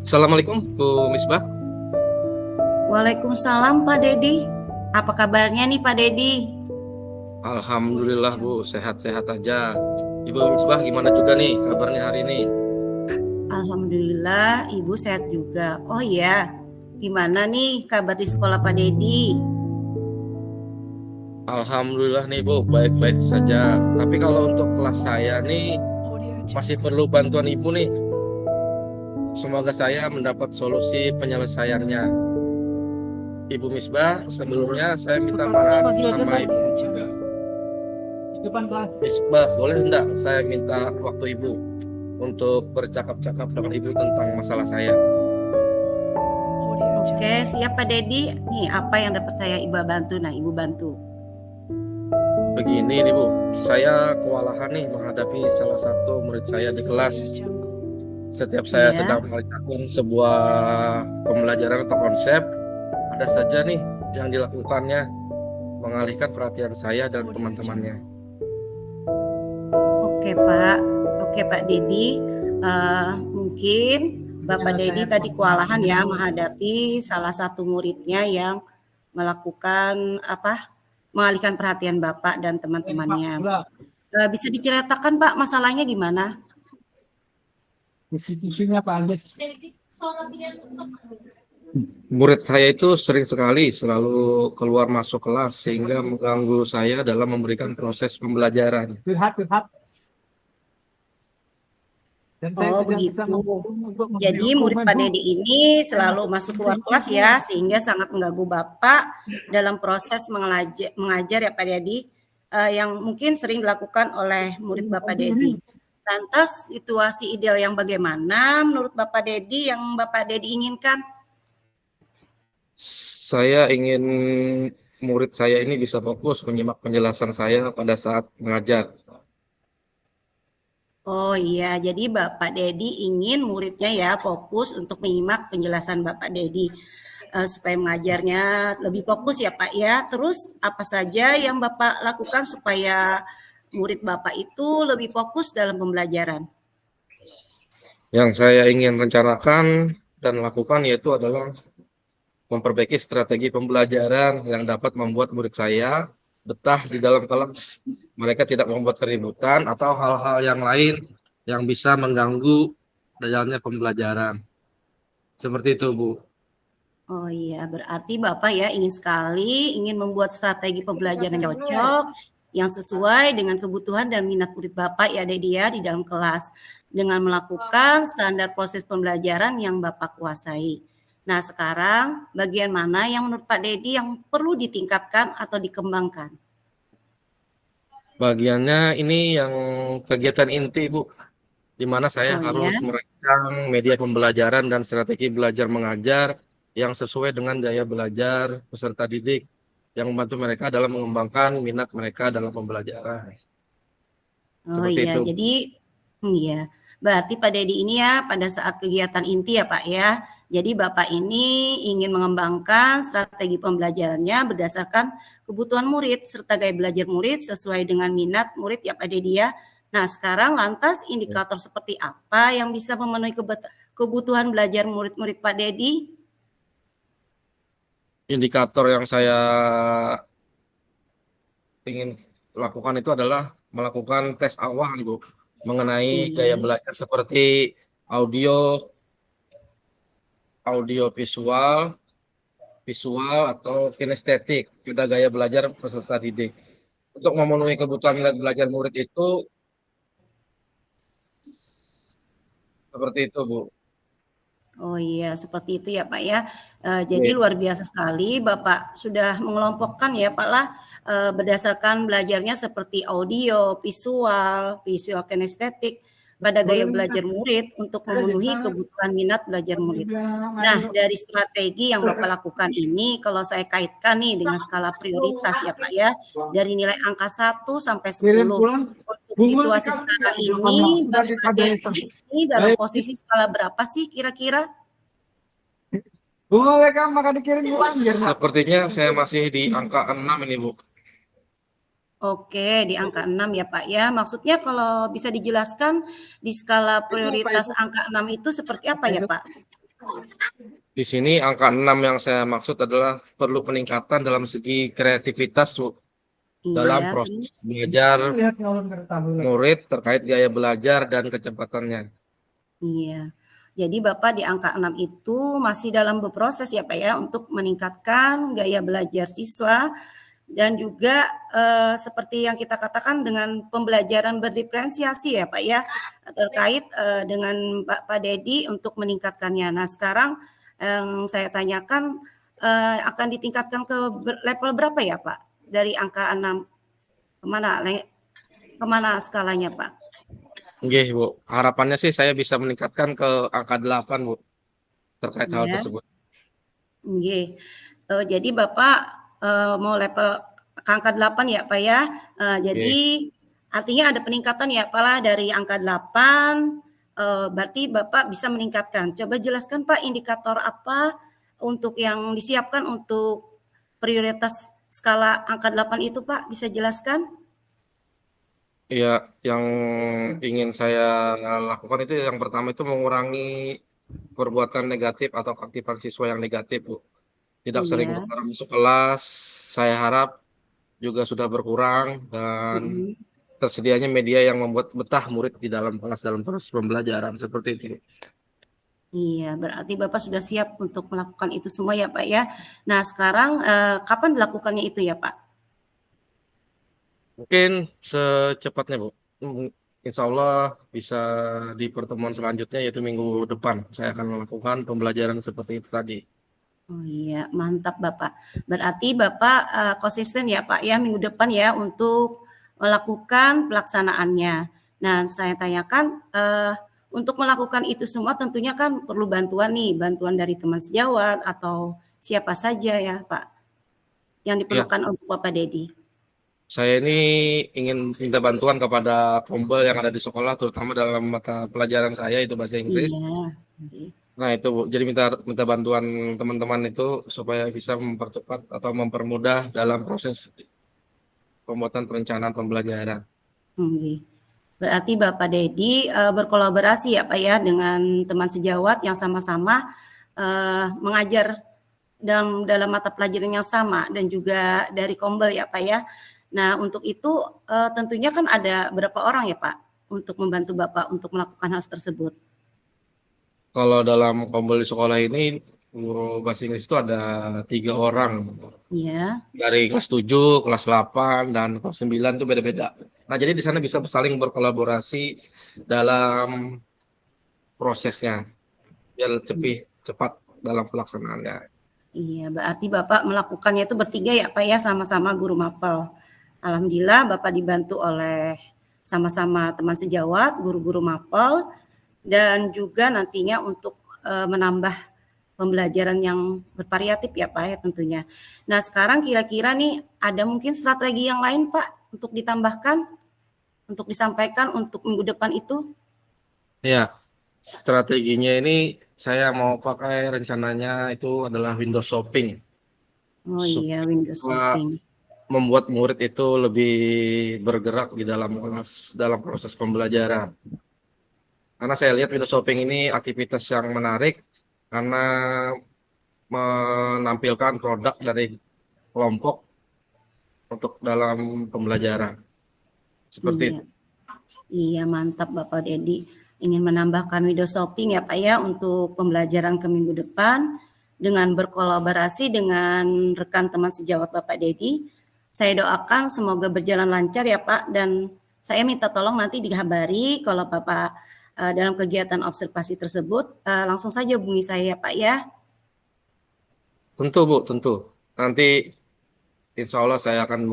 Assalamualaikum Bu Misbah. Waalaikumsalam Pak Dedi. Apa kabarnya nih Pak Dedi? Alhamdulillah Bu, sehat-sehat aja. Ibu Misbah gimana juga nih kabarnya hari ini? Alhamdulillah Ibu sehat juga. Oh iya, gimana nih kabar di sekolah Pak Dedi? Alhamdulillah nih Bu, baik-baik saja. Tapi kalau untuk kelas saya nih masih perlu bantuan Ibu nih. Semoga saya mendapat solusi penyelesaiannya. Ibu Misbah, sebelumnya saya minta maaf sama Ibu Misbah. Boleh enggak saya minta waktu Ibu untuk bercakap-cakap dengan Ibu tentang masalah saya? Oke, siap Pak Dedi. Nih apa yang dapat saya Ibu bantu? Nah, Ibu bantu. Begini nih Bu, saya kewalahan nih menghadapi salah satu murid saya di kelas. Setiap saya Iya. sedang mengerjakan sebuah pembelajaran atau konsep, ada saja nih yang dilakukannya mengalihkan perhatian saya dan teman-temannya. Oke Pak Dedi. Mungkin Bapak Dedi tadi kewalahan ya menghadapi salah satu muridnya yang melakukan mengalihkan perhatian Bapak dan teman-temannya. Bisa diceritakan Pak masalahnya gimana? Institusinya Pak Andes. Murid saya itu sering sekali selalu keluar masuk kelas sehingga mengganggu saya dalam memberikan proses pembelajaran. Curhat. Oh begitu. Jadi murid Pak Dedi ini selalu masuk keluar kelas ya, sehingga sangat mengganggu Bapak dalam proses mengajar ya Pak Dedi, yang mungkin sering dilakukan oleh murid Bapak Dedi. Lantas situasi ideal yang bagaimana menurut Bapak Dedi yang Bapak Dedi inginkan? Saya ingin murid saya ini bisa fokus menyimak penjelasan saya pada saat mengajar. Oh iya, jadi Bapak Dedi ingin muridnya ya fokus untuk menyimak penjelasan Bapak Dedi supaya mengajarnya lebih fokus ya Pak ya. Terus apa saja yang Bapak lakukan supaya murid Bapak itu lebih fokus dalam pembelajaran? Yang saya ingin rencanakan dan lakukan yaitu adalah memperbaiki strategi pembelajaran yang dapat membuat murid saya betah di dalam kelas. Mereka tidak membuat keributan atau hal-hal yang lain yang bisa mengganggu jalannya pembelajaran. Seperti itu, Bu. Oh iya, berarti Bapak ya ingin membuat strategi pembelajaran yang cocok, yang sesuai dengan kebutuhan dan minat murid Bapak ya Dedi ya di dalam kelas, dengan melakukan standar proses pembelajaran yang Bapak kuasai. Nah sekarang bagian mana yang menurut Pak Dedi yang perlu ditingkatkan atau dikembangkan? Bagiannya ini yang kegiatan inti, Bu, di mana saya Oh iya. harus merancang media pembelajaran dan strategi belajar mengajar yang sesuai dengan gaya belajar peserta didik yang membantu mereka dalam mengembangkan minat mereka dalam pembelajaran. Oh Seperti iya, itu. jadi iya. Berarti Pak Dedi ini ya pada saat kegiatan inti ya Pak ya. Jadi Bapak ini ingin mengembangkan strategi pembelajarannya berdasarkan kebutuhan murid serta gaya belajar murid sesuai dengan minat murid ya Pak Dedi ya. Nah, sekarang lantas indikator seperti apa yang bisa memenuhi kebutuhan belajar murid-murid Pak Dedi? Indikator yang saya ingin lakukan itu adalah melakukan tes awal, Bu, mengenai gaya Iya. belajar seperti audio, visual atau kinestetik pada gaya belajar peserta didik. Untuk memenuhi kebutuhan minat belajar murid itu seperti itu, Bu. Oh iya, seperti itu ya Pak ya. Jadi luar biasa sekali Bapak sudah mengelompokkan ya Pak lah berdasarkan belajarnya seperti audio, visual kinestetik pada gaya belajar murid untuk memenuhi kebutuhan minat belajar murid. Nah, dari strategi yang Bapak lakukan ini kalau saya kaitkan nih dengan skala prioritas ya Pak ya, dari nilai angka 1 sampai 10. Untuk situasi sekarang ini Bapak Dedi ini dalam posisi skala berapa sih kira-kira? Sepertinya saya masih di angka 6 ini, Bu. Oke, di angka 6 ya Pak ya. Maksudnya kalau bisa dijelaskan di skala prioritas angka 6 itu seperti apa ya Pak? Di sini angka 6 yang saya maksud adalah perlu peningkatan dalam segi kreativitas Iya, dalam proses terus? belajar murid terkait gaya belajar dan kecepatannya. Iya. Jadi Bapak di angka 6 itu masih dalam berproses ya Pak ya untuk meningkatkan gaya belajar siswa dan juga seperti yang kita katakan dengan pembelajaran berdiferensiasi ya Pak ya terkait dengan Pak Dedi untuk meningkatkannya. Nah sekarang yang saya tanyakan akan ditingkatkan ke level berapa ya Pak? Dari angka 6 kemana skalanya Pak? Nggih, Bu. Harapannya sih saya bisa meningkatkan ke angka 8, Bu, terkait hal Iya. tersebut. Nggih. Jadi Bapak, mau level ke angka 8 ya, Pak, ya? Nggih. Jadi artinya ada peningkatan ya, Pak, lah dari angka 8, berarti Bapak bisa meningkatkan. Coba jelaskan, Pak, indikator apa untuk yang disiapkan untuk prioritas skala angka 8 itu, Pak, bisa jelaskan? Iya, yang ingin saya lakukan itu yang pertama itu mengurangi perbuatan negatif atau keaktifan siswa yang negatif, Bu. Tidak sering Iya, berbicara masuk kelas, saya harap juga sudah berkurang dan mhm. tersedianya media yang membuat betah murid di dalam kelas dalam proses pembelajaran seperti itu. Iya, berarti Bapak sudah siap untuk melakukan itu semua ya, Pak, ya. Nah, sekarang, kapan dilakukannya itu ya, Pak? Mungkin secepatnya, Bu. Insya Allah bisa di pertemuan selanjutnya yaitu minggu depan. Saya akan melakukan pembelajaran seperti itu tadi. Oh iya, mantap Bapak. Berarti Bapak, konsisten ya Pak ya minggu depan ya untuk melakukan pelaksanaannya. Nah saya tanyakan, untuk melakukan itu semua tentunya kan perlu bantuan nih, bantuan dari teman sejawat atau siapa saja ya Pak, yang Ya, diperlukan untuk Bapak Dedi? saya ini ingin minta bantuan kepada Kombel yang ada di sekolah, terutama dalam mata pelajaran saya itu bahasa Inggris. Iya, oke. Nah itu, Bu. Jadi minta minta bantuan teman-teman itu supaya bisa mempercepat atau mempermudah dalam proses pembuatan perencanaan pembelajaran. Oke. Berarti Bapak Dedi, berkolaborasi ya Pak ya dengan teman sejawat yang sama-sama, mengajar dalam mata pelajaran yang sama dan juga dari Kombel ya Pak ya. Nah untuk itu, tentunya kan ada berapa orang ya Pak untuk membantu Bapak untuk melakukan hal tersebut? Kalau dalam Kombel di sekolah ini, guru bahasa Inggris itu ada 3 orang. Iya, Dari kelas 7, kelas 8, dan kelas 9 itu beda-beda. Nah, jadi di sana bisa saling berkolaborasi dalam prosesnya, biar lebih cepat dalam pelaksanaannya. iya berarti Bapak melakukannya itu bertiga ya Pak ya sama-sama guru mapel. Alhamdulillah Bapak dibantu oleh sama-sama teman sejawat, guru-guru mapel dan juga nantinya untuk menambah pembelajaran yang bervariatif ya Pak ya tentunya. Nah sekarang kira-kira nih ada mungkin strategi yang lain Pak untuk ditambahkan, untuk disampaikan untuk minggu depan itu? Ya, strateginya ini saya mau pakai rencananya itu adalah window shopping, Oh iya Windows supaya Shopping. membuat murid itu lebih bergerak di dalam kelas, dalam proses pembelajaran. Karena saya lihat window shopping ini aktivitas yang menarik karena menampilkan produk dari kelompok untuk dalam pembelajaran. Seperti Iya, itu. iya mantap Bapak Dedi. Ingin menambahkan Windows Shopping ya Pak ya untuk pembelajaran ke minggu depan dengan berkolaborasi dengan rekan teman sejawat Bapak Dedi. Saya doakan semoga berjalan lancar ya Pak dan saya minta tolong nanti dikabari kalau Bapak dalam kegiatan observasi tersebut langsung saja hubungi saya ya Pak ya. Tentu Bu, tentu. Nanti insya Allah saya akan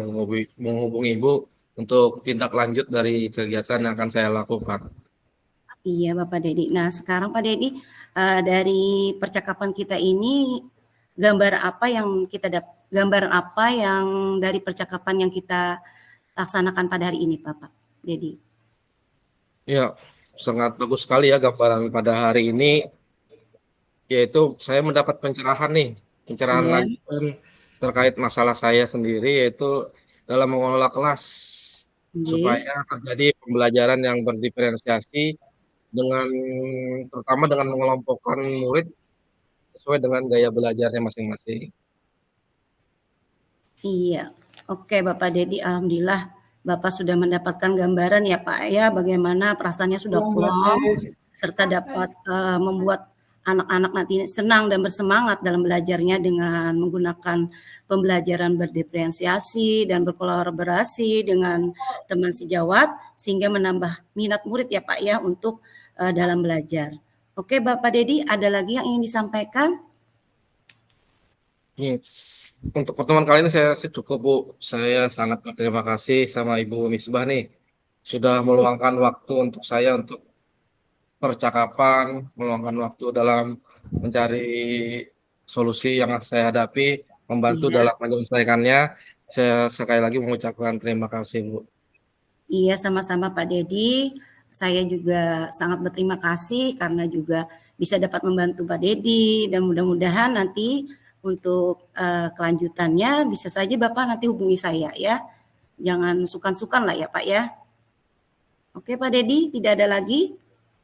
menghubungi Ibu untuk tindak lanjut dari kegiatan yang akan saya lakukan. Iya Bapak Dedi. Nah sekarang Pak Dedi dari percakapan kita ini gambaran apa yang dari percakapan yang kita laksanakan pada hari ini Bapak Dedi? Ya, sangat bagus sekali ya gambaran pada hari ini, yaitu saya mendapat pencerahan nih, pencerahan Iya, lanjutan terkait masalah saya sendiri, yaitu dalam mengelola kelas, nggih. supaya terjadi pembelajaran yang berdiferensiasi dengan terutama dengan mengelompokkan murid sesuai dengan gaya belajarnya masing-masing. Iya. Oke, Bapak Dedi, alhamdulillah Bapak sudah mendapatkan gambaran ya Pak ya, bagaimana perasaannya sudah plong, serta dapat membuat anak-anak nanti senang dan bersemangat dalam belajarnya dengan menggunakan pembelajaran berdiferensiasi dan berkolaborasi dengan teman sejawat, sehingga menambah minat murid ya Pak ya untuk dalam belajar. Oke, Bapak Dedi, ada lagi yang ingin disampaikan? Untuk pertemuan kali ini saya cukup, Bu. Saya sangat berterima kasih sama Ibu Misbah nih, sudah meluangkan waktu untuk saya untuk percakapan, meluangkan waktu dalam mencari solusi yang saya hadapi, membantu Iya. dalam menyelesaikannya. Saya sekali lagi mengucapkan terima kasih, Bu. Iya, sama-sama Pak Dedi. Saya juga sangat berterima kasih karena juga bisa dapat membantu Pak Dedi, dan mudah-mudahan nanti untuk kelanjutannya bisa saja Bapak nanti hubungi saya ya. Jangan sungkan-sungkan lah ya Pak ya. Oke Pak Dedi, tidak ada lagi?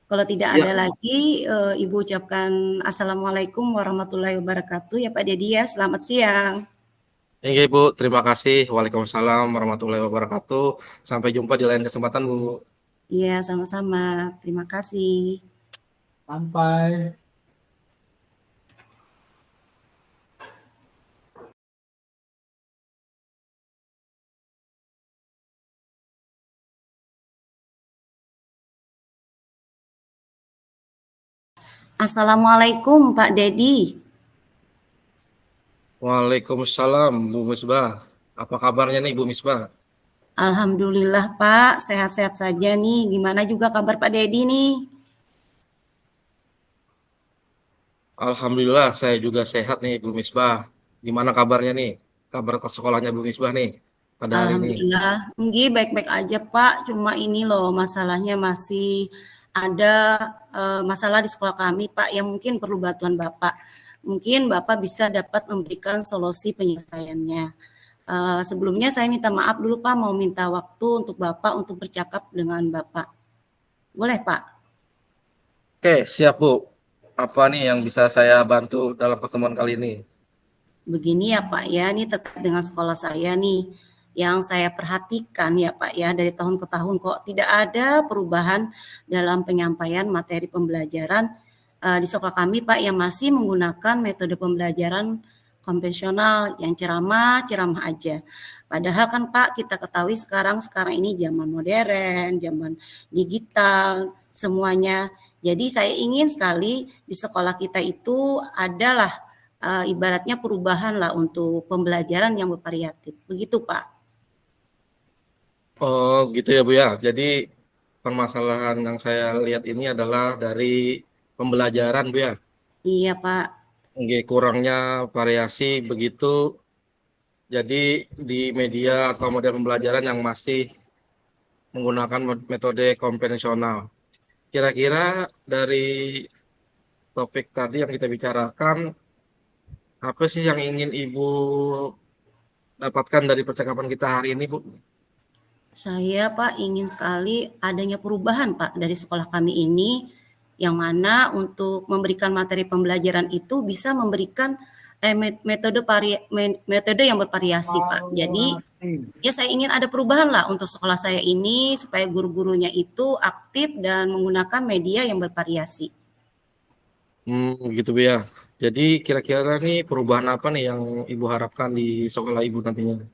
Kalau tidak Ya, ada lagi, Ibu ucapkan Assalamualaikum warahmatullahi wabarakatuh ya Pak Dedi ya. Selamat siang. Oke, Bu. Terima kasih. Waalaikumsalam warahmatullahi wabarakatuh. Sampai jumpa di lain kesempatan, Bu. Iya, sama-sama. Terima kasih. Sampai. Assalamualaikum Pak Dedi. Waalaikumsalam, Bu Misbah. Apa kabarnya nih, Bu Misbah? Alhamdulillah Pak, sehat-sehat saja nih. Gimana juga kabar Pak Dedi nih? Alhamdulillah, saya juga sehat nih, Bu Misbah. Gimana kabarnya nih? Kabar ke sekolahnya Bu Misbah nih pada hari ini. Alhamdulillah, nggih baik-baik aja Pak. Cuma ini loh masalahnya masih ada masalah di sekolah kami Pak yang mungkin perlu bantuan Bapak. Mungkin Bapak bisa dapat memberikan solusi penyelesaiannya. Sebelumnya saya minta maaf dulu Pak, mau minta waktu untuk Bapak untuk bercakap dengan Bapak. Boleh Pak? Oke, siap Bu. Apa nih yang bisa saya bantu dalam pertemuan kali ini? Begini ya Pak ya, ini terkait dengan sekolah saya nih. Yang saya perhatikan ya Pak ya, dari tahun ke tahun kok tidak ada perubahan dalam penyampaian materi pembelajaran di sekolah kami Pak, yang masih menggunakan metode pembelajaran konvensional yang ceramah aja. Padahal kan Pak, kita ketahui sekarang ini zaman modern, zaman digital, semuanya. Jadi saya ingin sekali di sekolah kita itu adalah ibaratnya perubahan lah untuk pembelajaran yang bervariatif. Begitu Pak. Oh, gitu ya Bu ya. Jadi permasalahan yang saya lihat ini adalah dari pembelajaran Bu ya. Iya Pak. Oke, kurangnya variasi begitu. Jadi di media atau model pembelajaran yang masih menggunakan metode konvensional. Kira-kira dari topik tadi yang kita bicarakan, apa sih yang ingin Ibu dapatkan dari percakapan kita hari ini, Bu? Saya Pak ingin sekali adanya perubahan Pak dari sekolah kami ini, yang mana untuk memberikan materi pembelajaran itu bisa memberikan metode yang bervariasi Pak. Jadi ya saya ingin ada perubahan lah untuk sekolah saya ini supaya guru-gurunya itu aktif dan menggunakan media yang bervariasi. Gitu Bu ya. Jadi kira-kira nih perubahan apa nih yang Ibu harapkan di sekolah Ibu nantinya?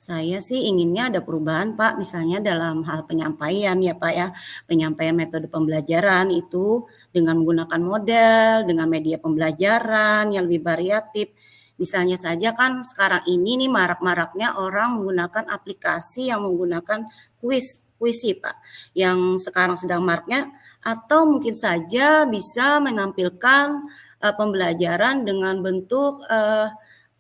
Saya sih inginnya ada perubahan Pak, misalnya dalam hal penyampaian ya Pak ya, penyampaian metode pembelajaran itu dengan menggunakan model, dengan media pembelajaran yang lebih variatif. Misalnya saja kan sekarang ini nih marak-maraknya orang menggunakan aplikasi yang menggunakan puisi Pak, yang sekarang sedang maraknya, atau mungkin saja bisa menampilkan pembelajaran dengan bentuk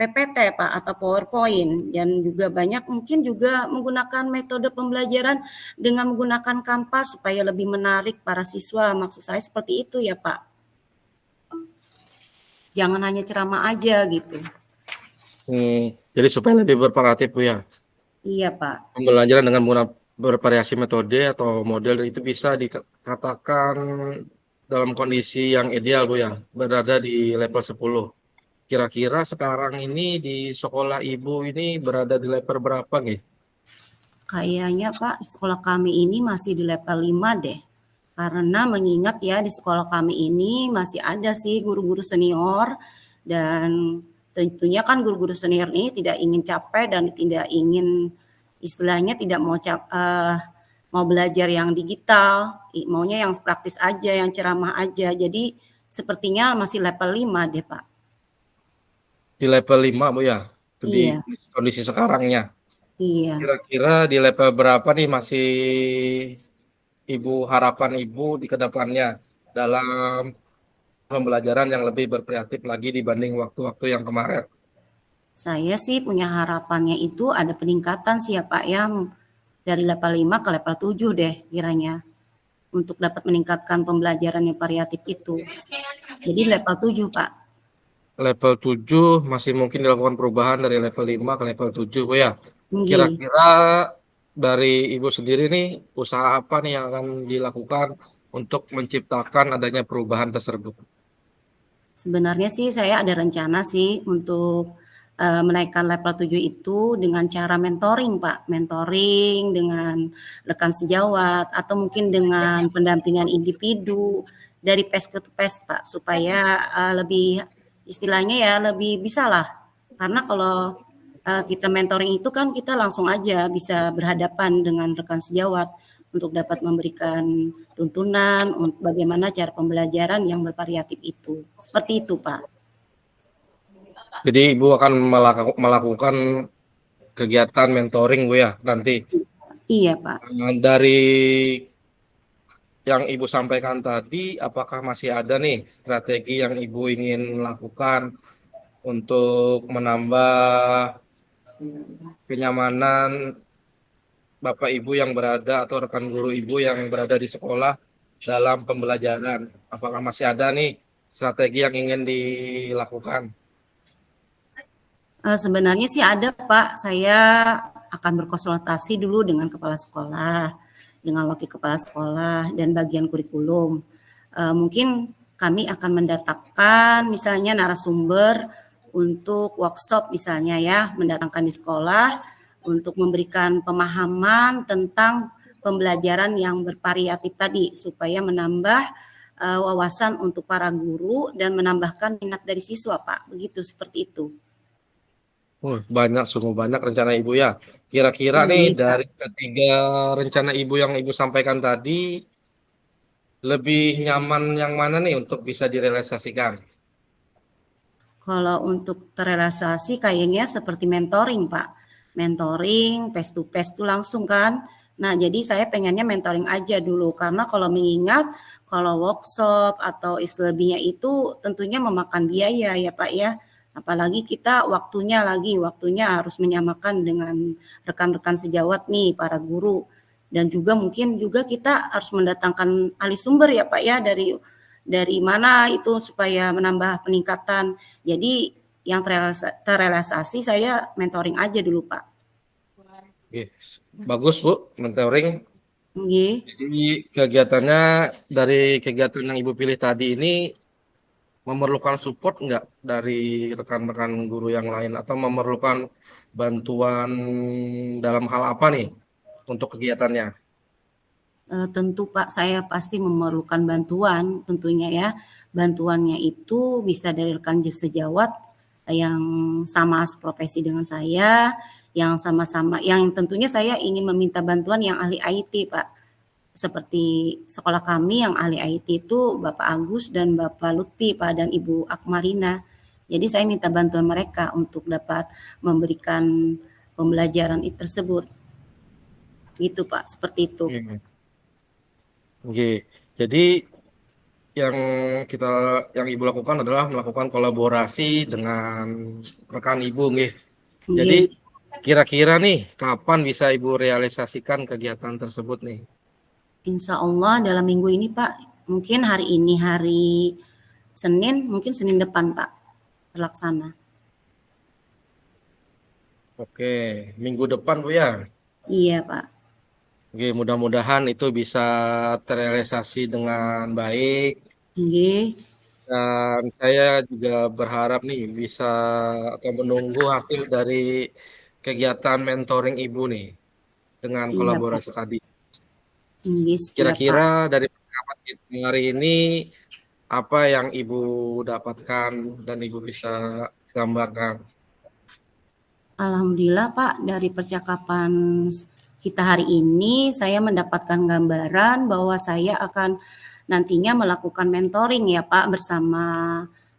PPT Pak atau PowerPoint, dan juga banyak mungkin juga menggunakan metode pembelajaran dengan menggunakan Canvas supaya lebih menarik para siswa. Maksud saya seperti itu ya Pak. Jangan hanya ceramah aja gitu. Jadi supaya lebih bervariatif Bu ya. Iya Pak. Pembelajaran dengan menggunakan bervariasi metode atau model itu bisa dikatakan dalam kondisi yang ideal Bu ya, berada di level 10. Kira-kira sekarang ini di sekolah Ibu ini berada di level berapa nih? Kayaknya Pak, sekolah kami ini masih di level 5 deh. Karena mengingat ya di sekolah kami ini masih ada sih guru-guru senior dan tentunya kan guru-guru senior ini tidak ingin capek dan tidak ingin istilahnya tidak mau belajar yang digital, maunya yang praktis aja, yang ceramah aja. Jadi sepertinya masih level 5 deh Pak. Di level 5 Bu ya, di Iya, kondisi sekarangnya. iya. Kira-kira di level berapa nih masih harapan Ibu di kedepannya dalam pembelajaran yang lebih berkreatif lagi dibanding waktu-waktu yang kemarin? Saya sih punya harapannya itu ada peningkatan sih ya Pak ya, dari level 5 ke level 7 deh kiranya, untuk dapat meningkatkan pembelajaran yang variatif itu. Jadi level 7 Pak. Level 7 masih mungkin dilakukan perubahan dari level 5 ke level 7 Bu ya. Nggih. Kira-kira dari Ibu sendiri nih, usaha apa nih yang akan dilakukan untuk menciptakan adanya perubahan tersebut? Sebenarnya sih saya ada rencana sih untuk, menaikkan level 7 itu dengan cara mentoring Pak, mentoring dengan rekan sejawat atau mungkin dengan pendampingan individu dari PES ke PES Pak, supaya, lebih istilahnya ya lebih bisalah. Karena kalau, kita mentoring itu kan kita langsung aja bisa berhadapan dengan rekan sejawat untuk dapat memberikan tuntunan bagaimana cara pembelajaran yang bervariatif itu. Seperti itu, Pak. Jadi Ibu akan melakukan kegiatan mentoring Bu ya nanti. Iya, Pak. Dari yang Ibu sampaikan tadi, apakah masih ada nih strategi yang Ibu ingin lakukan untuk menambah kenyamanan Bapak Ibu yang berada atau rekan guru Ibu yang berada di sekolah dalam pembelajaran? Apakah masih ada nih strategi yang ingin dilakukan? Sebenarnya sih ada, Pak. Saya akan berkonsultasi dulu dengan kepala sekolah, dengan wakil kepala sekolah dan bagian kurikulum. Mungkin kami akan mendatangkan misalnya narasumber untuk workshop misalnya ya, mendatangkan di sekolah untuk memberikan pemahaman tentang pembelajaran yang bervariatif tadi supaya menambah wawasan untuk para guru dan menambahkan minat dari siswa, Pak. Begitu, seperti itu. Banyak, sungguh banyak rencana Ibu ya. Kira-kira nih Iya, Kak. dari ketiga rencana Ibu yang Ibu sampaikan tadi, lebih nyaman yang mana nih untuk bisa direalisasikan? Kalau untuk terrealisasi kayaknya seperti mentoring, Pak. Mentoring, face to face tuh langsung kan. Nah, jadi saya pengennya mentoring aja dulu karena kalau mengingat kalau workshop atau selebihnya itu tentunya memakan biaya ya, Pak ya. Apalagi kita waktunya harus menyamakan dengan rekan-rekan sejawat nih para guru dan juga mungkin juga kita harus mendatangkan ahli sumber ya, Pak ya dari mana itu supaya menambah peningkatan. Jadi yang terrealisasi saya mentoring aja dulu, Pak. Oke, bagus Bu, mentoring. Nggih. Jadi kegiatannya dari kegiatan yang Ibu pilih tadi ini memerlukan support nggak dari rekan-rekan guru yang lain atau memerlukan bantuan dalam hal apa nih untuk kegiatannya? Tentu Pak, saya pasti memerlukan bantuan tentunya ya. Bantuannya itu bisa dari rekan sejawat yang sama seprofesi dengan saya, yang sama-sama yang tentunya saya ingin meminta bantuan yang ahli IT, Pak. Seperti sekolah kami yang ahli IT itu Bapak Agus dan Bapak Lutfi, Pak, dan Ibu Akmarina. Jadi saya minta bantuan mereka untuk dapat memberikan pembelajaran tersebut. Gitu, Pak, seperti itu. Hmm. Oke, jadi yang yang Ibu lakukan adalah melakukan kolaborasi dengan rekan Ibu, nggih. Jadi Nggih. kira-kira nih kapan bisa Ibu realisasikan kegiatan tersebut nih? Insya Allah dalam minggu ini Pak, mungkin hari ini hari Senin, mungkin Senin depan Pak, terlaksana. Oke, minggu depan Bu ya. Iya Pak. Oke, mudah-mudahan itu bisa terrealisasi dengan baik Nggih. Dan saya juga berharap nih bisa atau menunggu hasil dari kegiatan mentoring Ibu nih dengan Iya, Pak. kolaborasi tadi. Nggih, siap, Pak. Kira-kira dari percakapan kita hari ini apa yang Ibu dapatkan dan Ibu bisa gambarkan? Alhamdulillah Pak, dari percakapan kita hari ini saya mendapatkan gambaran bahwa saya akan nantinya melakukan mentoring ya Pak bersama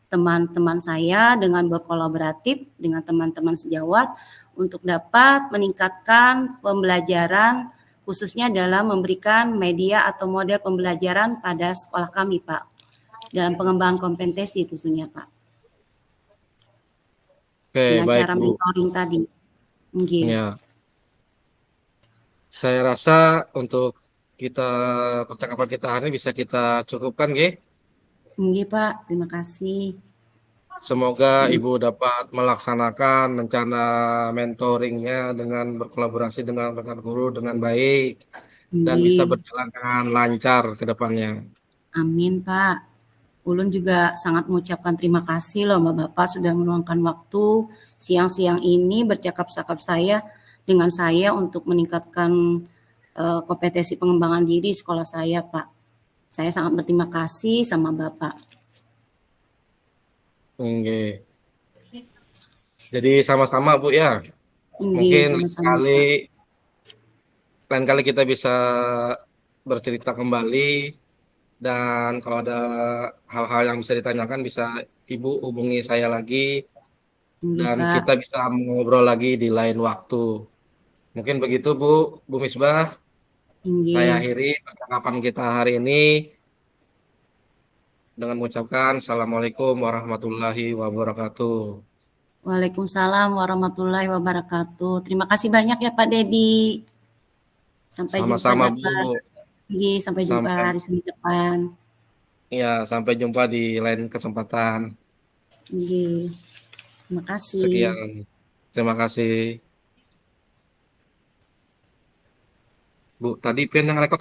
teman-teman saya dengan berkolaboratif dengan teman-teman sejawat untuk dapat meningkatkan pembelajaran khususnya dalam memberikan media atau model pembelajaran pada sekolah kami Pak dalam pengembangan kompetensi khususnya Pak Oke, dengan baik cara Bu. mentoring tadi. Nggih. Ya, saya rasa untuk kita percakapan kita hari ini bisa kita cukupkan, nggih. Nggih, Pak, terima kasih. Semoga Ibu dapat melaksanakan rencana mentoringnya dengan berkolaborasi dengan rekan guru dengan baik dan bisa Nggih, berjalan dengan lancar ke depannya. amin, Pak. Ulun juga sangat mengucapkan terima kasih loh Mbak Bapak sudah meluangkan waktu siang-siang ini bercakap-cakap saya dengan saya untuk meningkatkan kompetensi pengembangan diri sekolah saya, Pak. Saya sangat berterima kasih sama Bapak. Nggih. Jadi sama-sama Bu ya. Nggih, Mungkin sama-sama, Pak. lain kali kita bisa bercerita kembali dan kalau ada hal-hal yang bisa ditanyakan bisa Ibu hubungi saya lagi Nggih, dan Pak. kita bisa ngobrol lagi di lain waktu. Mungkin begitu Bu Misbah. Saya Nggih. akhiri percakapan kita hari ini dengan mengucapkan Assalamualaikum warahmatullahi wabarakatuh. Waalaikumsalam warahmatullahi wabarakatuh. Terima kasih banyak ya Pak Dedi. Sampai jumpa Sama-sama dah. Bu. Nggih, sampai jumpa Sampai hari Senin depan. sampai jumpa di lain kesempatan. Nggih. Terima kasih. Sekian. Terima kasih. Bu, tadi pian yang rekod